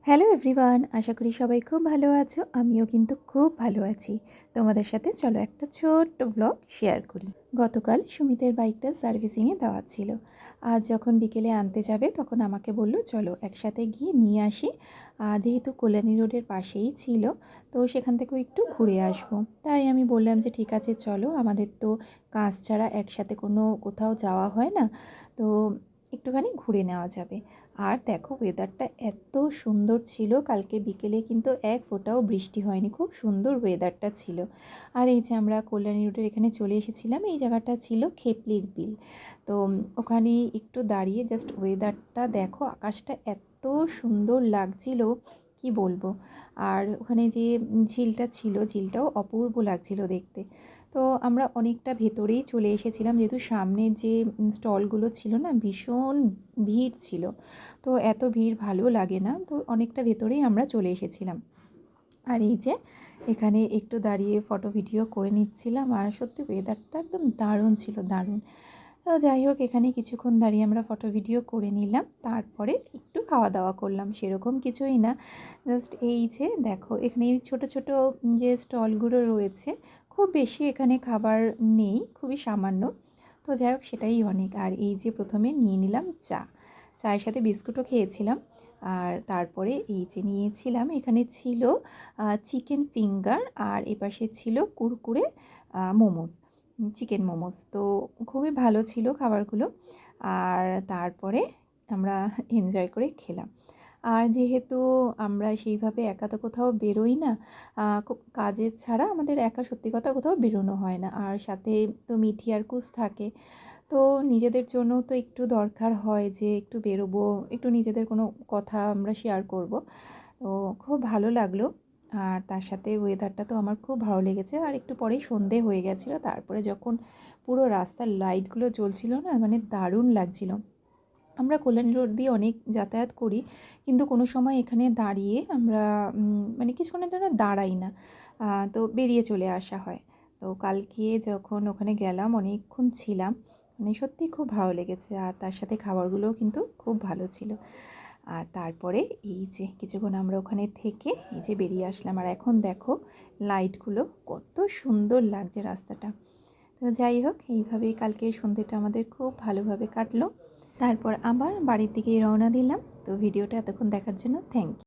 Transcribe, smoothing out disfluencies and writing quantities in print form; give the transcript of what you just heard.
Hello everyone, আশা করি সবাই খুব ভালো আছো। আমিও কিন্তু খুব ভালো আছি। তোমাদের সাথে চলো একটা ছোট্ট ব্লগ শেয়ার করি। গতকাল সুমিতের বাইকটা সার্ভিসিংয়ে দেওয়া ছিল, আর যখন বিকেলে আনতে যাবে তখন আমাকে বলল চলো একসাথে গিয়ে নিয়ে আসি। যেহেতু কল্যাণী রোডের পাশেই ছিল, তো সেখান থেকেও একটু ঘুরে আসবো। তাই আমি বললাম যে ঠিক আছে চলো, আমাদের তো কাজ ছাড়া একসাথে কোথাও যাওয়া হয় না, তো একটুখানি ঘুরে নেওয়া যাবে। আর দেখো ওয়েদারটা এত সুন্দর ছিল, কালকে বিকেলে কিন্তু এক ফোঁটাও বৃষ্টি হয়নি, খুব সুন্দর ওয়েদারটা ছিল। আর এই যে আমরা কল্যাণী রোডের এখানে চলে এসেছিলাম, এই জায়গাটা ছিল খেপলির বিল। তো ওখানে একটু দাঁড়িয়ে জাস্ট ওয়েদারটা দেখো, আকাশটা এত সুন্দর লাগছিল কি বলবো। আর ওখানে যে ঝিলটা ছিল, ঝিলটাও অপূর্ব লাগছিল দেখতে। তো আমরা অনেকটা ভেতরেই চলে এসেছিলাম, যেহেতু সামনে যে স্টলগুলো ছিল না, ভীষণ ভিড় ছিল। তো এত ভিড় ভালো লাগে না, তো অনেকটা ভেতরেই আমরা চলে এসেছিলাম। আর এই যে এখানে একটু দাঁড়িয়ে ফটো ভিডিও করে নিচ্ছিলাম, আর সত্যি ওয়েদারটা একদম দারুণ ছিল, দারুণ। তো যাই হোক, এখানে কিছুক্ষণ দাঁড়িয়ে আমরা ফটো ভিডিও করে নিলাম, তারপরে একটু খাওয়া দাওয়া করলাম, সেরকম কিছুই না। জাস্ট এই যে দেখো এখানে এই ছোটো ছোটো যে স্টলগুলো রয়েছে, খুব বেশি এখানে খাবার নেই, খুবই সামান্য। তো যাই হোক, সেটাই অনেক। আর এই যে প্রথমে নিয়ে নিলাম চা, চায়ের সাথে বিস্কুটও খেয়েছিলাম। আর তারপরে এই যে নিয়েছিলাম, এখানে ছিল চিকেন ফিঙ্গার, আর এপাশে ছিল কুরকুরে মোমোস, চিকেন মোমোস। তো খুবই ভালো ছিল খাবারগুলো। আর তারপরে আমরা এনজয় করে খেলাম। আর যেহেতু আমরা সেইভাবে একা তো কোথাও বেরোই না, খুব কাজের ছাড়া আমাদের একা সত্যি কথা কোথাও বেরোনো হয় না। আর সাথে তো মিঠি আর কুস থাকে, তো নিজেদের জন্য তো একটু দরকার হয় যে একটু বেরোবো, একটু নিজেদের কোনো কথা আমরা শেয়ার করব। তো খুব ভালো লাগলো। আর তার সাথে ওয়েদারটা তো আমার খুব ভালো লেগেছে। আর একটু পরেই সন্ধে হয়ে গেছিলো, তারপরে যখন পুরো রাস্তার লাইটগুলো জ্বলছিল না, মানে দারুণ লাগছিল। আমরা কল্যাণী রোড দিয়ে অনেক যাতায়াত করি, কিন্তু কোনো সময় এখানে দাঁড়িয়ে আমরা মানে কিছুক্ষণের জন্য দাঁড়াই না, তো বেরিয়ে চলে আসা হয়। তো কালকে যখন ওখানে গেলাম অনেকক্ষণ ছিলাম, মানে সত্যিই খুব ভালো লেগেছে। আর তার সাথে খাবারগুলোও কিন্তু খুব ভালো ছিল। আর তারপরে এই যে কিছুক্ষণ আমরা ওখানে থেকে এই যে বেরিয়ে আসলাম, আর এখন দেখো লাইটগুলো কত সুন্দর লাগছে রাস্তাটা। তো যাই হোক, এইভাবেই কালকে সন্ধ্যেটা আমাদের খুব ভালোভাবে কাটলো। তারপর আবার বাড়ির দিকেই রওনা দিলাম। তো ভিডিওটা এতক্ষণ দেখার জন্য থ্যাংক ইউ।